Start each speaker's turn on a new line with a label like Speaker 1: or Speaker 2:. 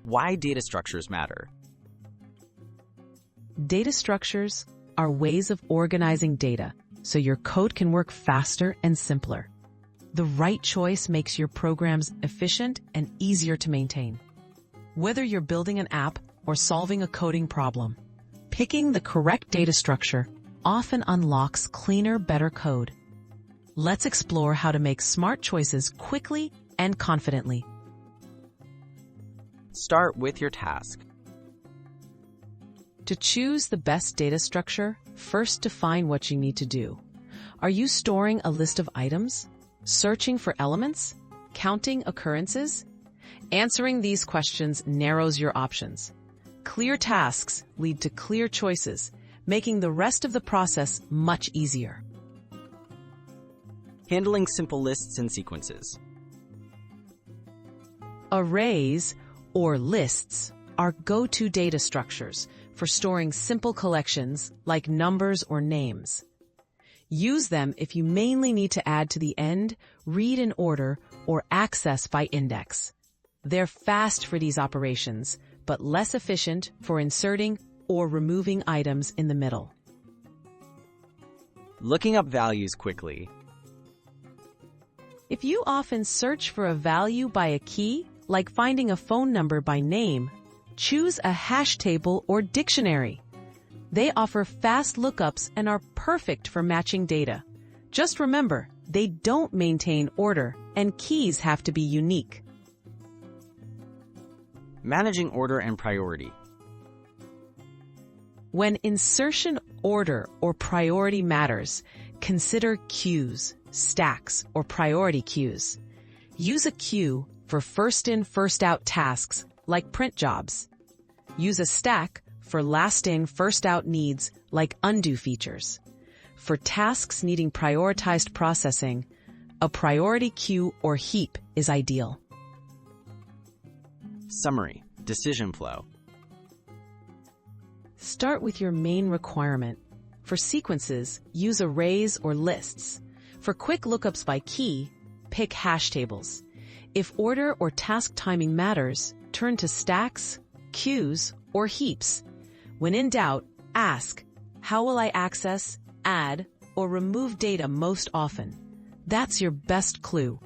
Speaker 1: Why data structures matter.
Speaker 2: Data structures are ways of organizing data so your code can work faster and simpler. The right choice makes your programs efficient and easier to maintain. Whether you're building an app or solving a coding problem, picking the correct data structure often unlocks cleaner, better code. Let's explore how to make smart choices quickly and confidently.
Speaker 1: Start with your task.
Speaker 2: To choose the best data structure, first define what you need to do. Are you storing a list of items? Searching for elements? Counting occurrences? Answering these questions narrows your options. Clear tasks lead to clear choices, making the rest of the process much easier.
Speaker 1: Handling simple lists and sequences.
Speaker 2: Arrays, or lists, are go-to data structures for storing simple collections like numbers or names. Use them if you mainly need to add to the end, read in order, or access by index. They're fast for these operations, but less efficient for inserting or removing items in the middle.
Speaker 1: Looking up values quickly.
Speaker 2: If you often search for a value by a key, like finding a phone number by name, choose a hash table or dictionary. They offer fast lookups and are perfect for matching data. Just remember, they don't maintain order, and keys have to be unique.
Speaker 1: Managing order and priority.
Speaker 2: When insertion order or priority matters, consider queues, stacks, or priority queues. Use a queue for first-in, first-out tasks like print jobs. Use a stack for last-in, first-out needs like undo features. For tasks needing prioritized processing, a priority queue or heap is ideal.
Speaker 1: Summary. Decision flow.
Speaker 2: Start with your main requirement. For sequences, use arrays or lists. For quick lookups by key, pick hash tables. If order or task timing matters, turn to stacks, queues, or heaps. When in doubt, ask, how will I access, add, or remove data most often? That's your best clue.